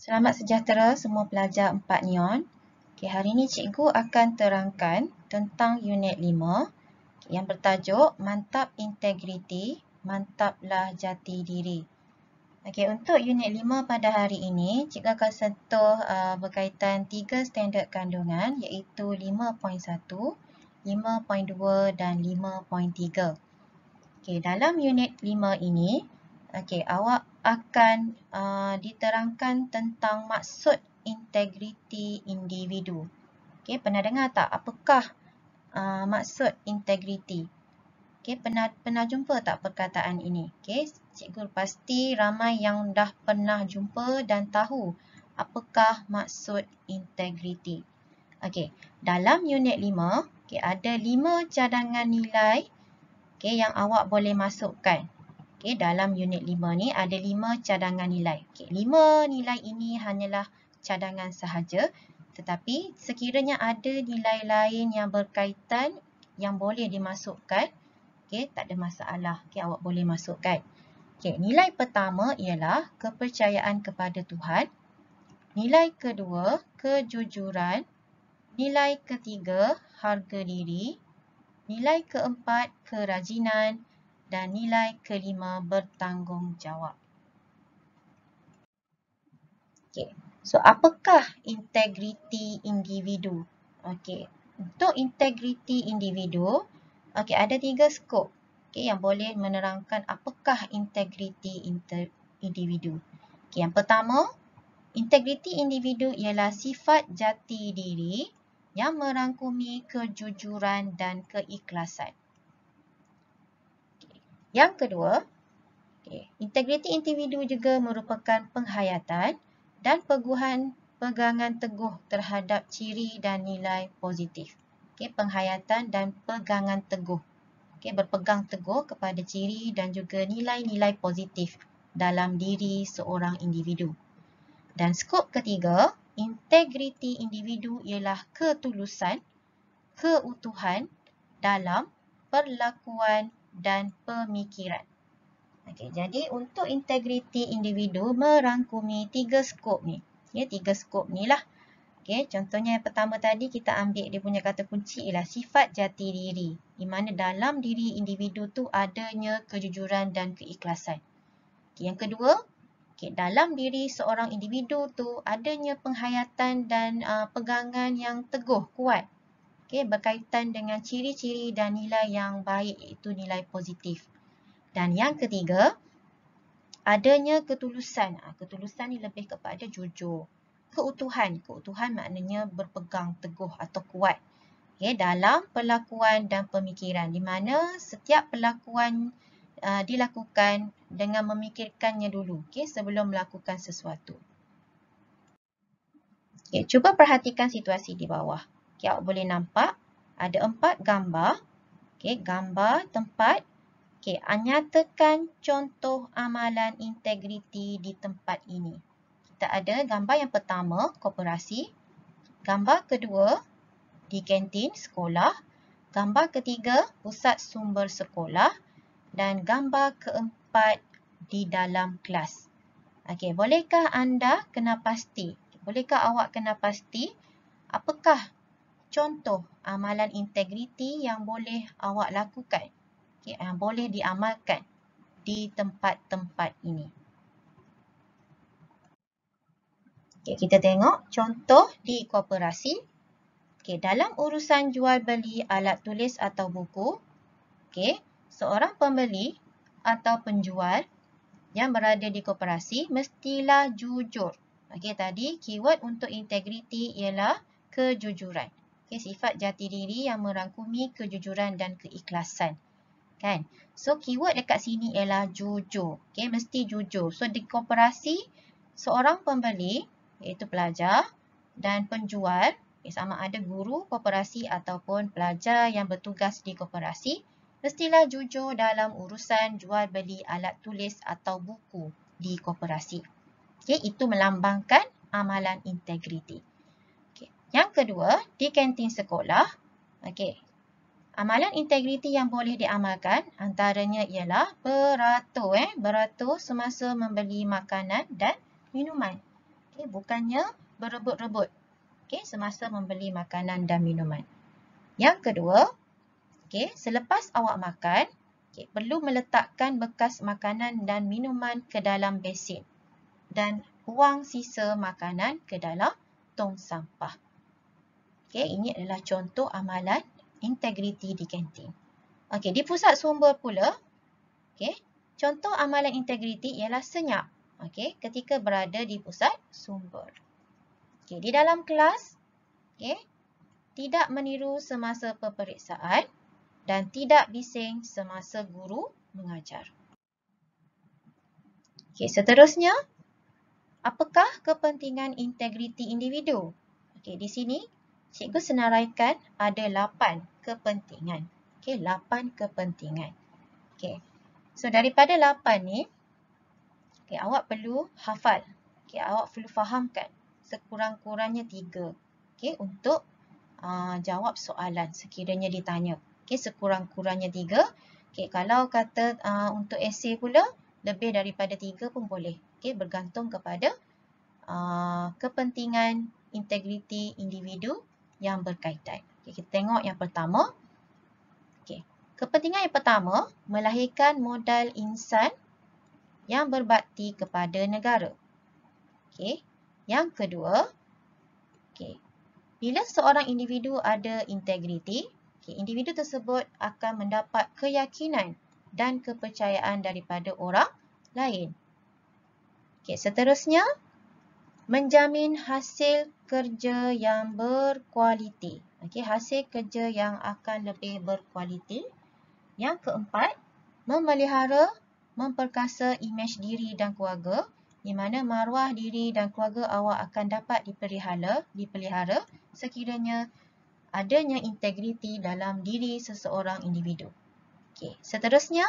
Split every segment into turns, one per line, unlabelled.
Selamat sejahtera semua pelajar 4 Neon. Okay, hari ini cikgu akan terangkan tentang unit 5 yang bertajuk Mantap Integriti, Mantaplah Jati Diri. Okay, untuk unit 5 pada hari ini, cikgu akan sentuh berkaitan 3 standard kandungan iaitu 5.1, 5.2 dan 5.3. Okay, dalam unit 5 ini, okay, awak akan diterangkan tentang maksud integriti individu. Okay, pernah dengar tak apakah maksud integriti? Okay, pernah jumpa tak perkataan ini? Okay, cikgu pasti ramai yang dah pernah jumpa dan tahu apakah maksud integriti. Okay, dalam unit 5, okay, ada 5 cadangan nilai okay, yang awak boleh masukkan. Okay, dalam unit 5 ni ada 5 cadangan nilai. Okay, 5 nilai ini hanyalah cadangan sahaja. Tetapi sekiranya ada nilai lain yang berkaitan yang boleh dimasukkan, okay, tak ada masalah. Okay, awak boleh masukkan. Okay, nilai pertama ialah kepercayaan kepada Tuhan. Nilai kedua, kejujuran. Nilai ketiga, harga diri. Nilai keempat, kerajinan. Dan nilai kelima, bertanggungjawab. Okay. So, apakah integriti individu? Okay. Untuk integriti individu, okay, ada 3 skop okay, yang boleh menerangkan apakah integriti individu. Okay, yang pertama, integriti individu ialah sifat jati diri yang merangkumi kejujuran dan keikhlasan. Yang kedua, integriti individu juga merupakan penghayatan dan pegangan teguh terhadap ciri dan nilai positif. Penghayatan dan pegangan teguh. Berpegang teguh kepada ciri dan juga nilai-nilai positif dalam diri seorang individu. Dan skop ketiga, integriti individu ialah ketulusan, keutuhan dalam perlakuan dan pemikiran. Okay, jadi untuk integriti individu merangkumi 3 skop ni. Ya, 3 skop ni lah. Okay, contohnya yang pertama tadi kita ambil dia punya kata kunci ialah sifat jati diri. Di mana dalam diri individu tu adanya kejujuran dan keikhlasan. Okay, yang kedua, okay, dalam diri seorang individu tu adanya penghayatan dan pegangan yang teguh, kuat. Okay, berkaitan dengan ciri-ciri dan nilai yang baik iaitu nilai positif. Dan yang ketiga, adanya ketulusan. Ketulusan ni lebih kepada jujur. Keutuhan. Keutuhan maknanya berpegang teguh atau kuat. Okay, dalam perlakuan dan pemikiran. Di mana setiap perlakuan dilakukan dengan memikirkannya dulu. Okay, sebelum melakukan sesuatu. Okay, cuba perhatikan situasi di bawah. Okay, awak boleh nampak ada 4 gambar. Okay, gambar tempat. Okay, nyatakan contoh amalan integriti di tempat ini. Kita ada gambar yang pertama, koperasi. Gambar kedua, di kantin sekolah. Gambar ketiga, pusat sumber sekolah. Dan gambar keempat, di dalam kelas. Okay, bolehkah anda kena pasti? Bolehkah awak kena pasti apakah contoh amalan integriti yang boleh awak lakukan? Okay, yang boleh diamalkan di tempat-tempat ini. Okay, kita tengok contoh di koperasi. Okay, dalam urusan jual beli alat tulis atau buku, okay, seorang pembeli atau penjual yang berada di koperasi mestilah jujur. Okay, tadi keyword untuk integriti ialah kejujuran. Okay, sifat jati diri yang merangkumi kejujuran dan keikhlasan. Kan? So, keyword dekat sini ialah jujur. Okay, mesti jujur. So, di koperasi, seorang pembeli, iaitu pelajar, dan penjual, okay, sama ada guru koperasi ataupun pelajar yang bertugas di koperasi, mestilah jujur dalam urusan jual beli alat tulis atau buku di koperasi. Okay, itu melambangkan amalan integriti. Okay. Yang kedua, di kantin sekolah, okay, amalan integriti yang boleh diamalkan antaranya ialah beratur semasa membeli makanan dan minuman. Okay, bukannya berebut-rebut, okay, semasa membeli makanan dan minuman. Yang kedua, okay, selepas awak makan, okay, perlu meletakkan bekas makanan dan minuman ke dalam besin dan buang sisa makanan ke dalam tong sampah. Okay, ini adalah contoh amalan integriti di kantin. Okay, di pusat sumber pula, okay, contoh amalan integriti ialah senyap, okay, ketika berada di pusat sumber. Okay, di dalam kelas, okay, tidak meniru semasa peperiksaan dan tidak bising semasa guru mengajar. Okay, seterusnya, apakah kepentingan integriti individu? Okay, di sini, cikgu senaraikan ada 8 kepentingan. Okay, 8 kepentingan. Okay, so daripada 8 ni, okay, awak perlu hafal. Okay, awak perlu fahamkan sekurang-kurangnya 3. Okay, untuk jawab soalan sekiranya ditanya. Okay, sekurang-kurangnya 3. Okay, kalau kata untuk esei pula, lebih daripada 3 pun boleh. Okay, bergantung kepada kepentingan integriti individu yang berkaitan. Okay, kita tengok yang pertama. Okay, kepentingan yang pertama, melahirkan modal insan yang berbakti kepada negara. Okay, yang kedua, okay, bila seorang individu ada integriti, okay, individu tersebut akan mendapat keyakinan dan kepercayaan daripada orang lain. Okay, seterusnya, menjamin hasil kerja yang berkualiti. Okay, hasil kerja yang akan lebih berkualiti. Yang keempat, memelihara, memperkasa imej diri dan keluarga, di mana maruah diri dan keluarga awak akan dapat dipelihara sekiranya adanya integriti dalam diri seseorang individu. Okay, seterusnya,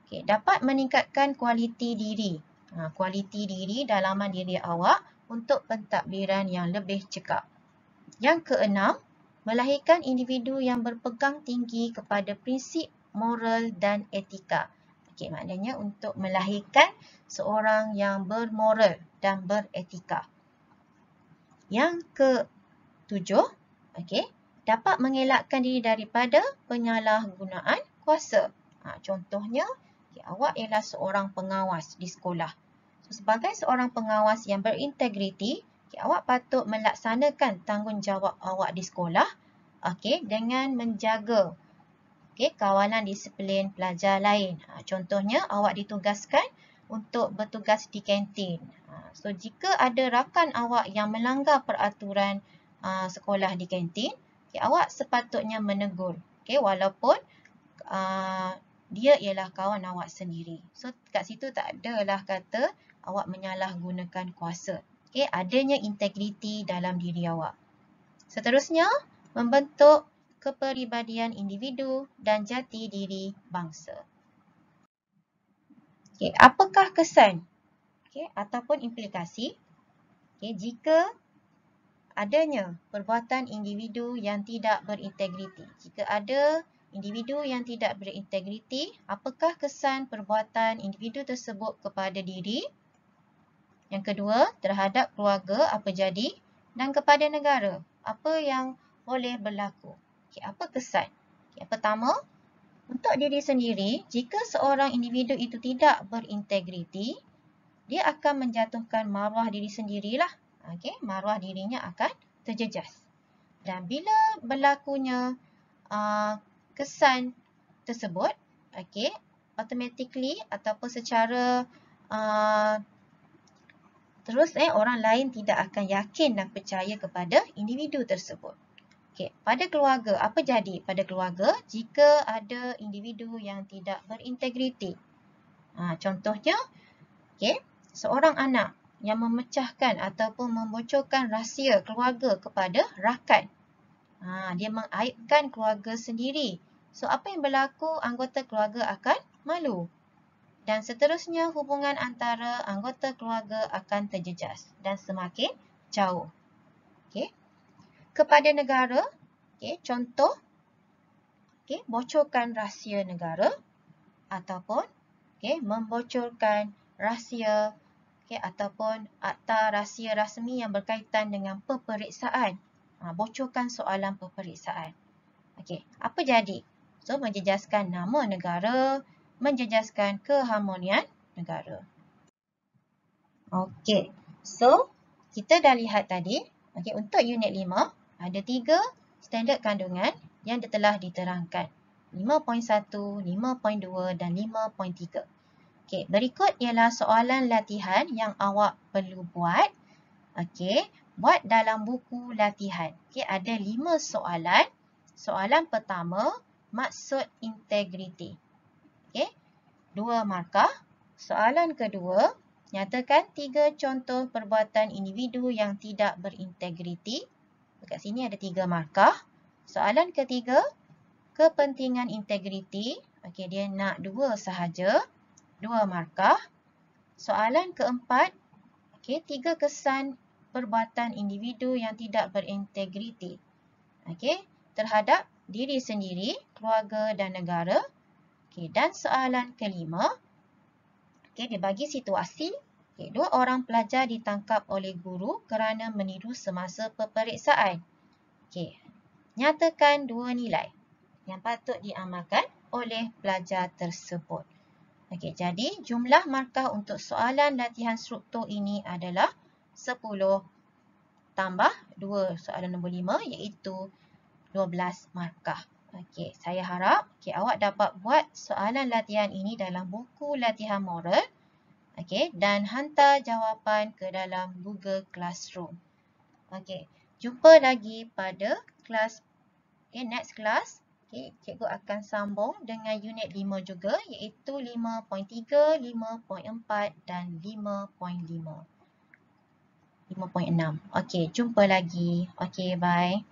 okay, dapat meningkatkan kualiti diri. Kualiti diri dalaman diri awak untuk pentadbiran yang lebih cekap. Yang keenam, melahirkan individu yang berpegang tinggi kepada prinsip moral dan etika. Okay, maknanya untuk melahirkan seorang yang bermoral dan beretika. Yang ketujuh, okay, dapat mengelakkan diri daripada penyalahgunaan kuasa. Contohnya, okay, awak ialah seorang pengawas di sekolah. So, sebagai seorang pengawas yang berintegriti, okay, awak patut melaksanakan tanggungjawab awak di sekolah, okay, dengan menjaga, okay, kawalan disiplin pelajar lain. Contohnya, awak ditugaskan untuk bertugas di kantin. So, jika ada rakan awak yang melanggar peraturan sekolah di kantin, okay, awak sepatutnya menegur. Okay, walaupun dia ialah kawan awak sendiri. So, kat situ tak adalah kata awak menyalahgunakan kuasa. Okay, adanya integriti dalam diri awak. Seterusnya, membentuk kepribadian individu dan jati diri bangsa. Okay, apakah kesan, okay, ataupun implikasi, okay, jika adanya perbuatan individu yang tidak berintegriti? Jika ada individu yang tidak berintegriti, apakah kesan perbuatan individu tersebut kepada diri? Yang kedua, terhadap keluarga apa jadi? Dan kepada negara, apa yang boleh berlaku? Okay, apa kesan? Okay, yang pertama, untuk diri sendiri, jika seorang individu itu tidak berintegriti, dia akan menjatuhkan maruah diri sendirilah. Okay, maruah dirinya akan terjejas. Dan bila berlakunya kesan tersebut, okay, automatically ataupun secara terus orang lain tidak akan yakin dan percaya kepada individu tersebut. Okay, pada keluarga, apa jadi pada keluarga jika ada individu yang tidak berintegriti? Contohnya, okay, seorang anak yang memecahkan ataupun membocorkan rahsia keluarga kepada rakan. Dia mengaibkan keluarga sendiri. So, apa yang berlaku? Anggota keluarga akan malu. Dan seterusnya, hubungan antara anggota keluarga akan terjejas dan semakin jauh. Okay. Kepada negara, okay, contoh, okay, bocorkan rahsia negara ataupun okay, membocorkan rahsia ataupun akta rahsia rasmi yang berkaitan dengan peperiksaan. Bocorkan soalan peperiksaan. Apa jadi? So, menjejaskan nama negara, menjejaskan keharmonian negara. So kita dah lihat tadi, untuk unit 5, ada 3 standard kandungan yang telah diterangkan. 5.1, 5.2 dan 5.3. Berikut ialah soalan latihan yang awak perlu buat. Buat dalam buku latihan. Ada 5 soalan. Soalan pertama, maksud integriti. 2 markah. Soalan kedua, nyatakan 3 contoh perbuatan individu yang tidak berintegriti. Dekat sini ada 3 markah. Soalan ketiga, kepentingan integriti. Dia nak 2 sahaja. 2 markah. Soalan keempat, 3 kesan perbuatan individu yang tidak berintegriti. Terhadap diri sendiri, keluarga dan negara. Dan soalan kelima, dia bagi situasi. 2 orang pelajar ditangkap oleh guru kerana meniru semasa peperiksaan. Nyatakan 2 nilai yang patut diamalkan oleh pelajar tersebut. Jadi jumlah markah untuk soalan latihan struktur ini adalah 10 tambah 2 soalan nombor 5 iaitu 12 markah. Saya harap awak dapat buat soalan latihan ini dalam buku latihan moral. Dan hantar jawapan ke dalam Google Classroom. Jumpa lagi pada kelas next class. Cikgu akan sambung dengan unit 5 juga iaitu 5.3, 5.4 dan 5.5. 5.6. Jumpa lagi. Bye.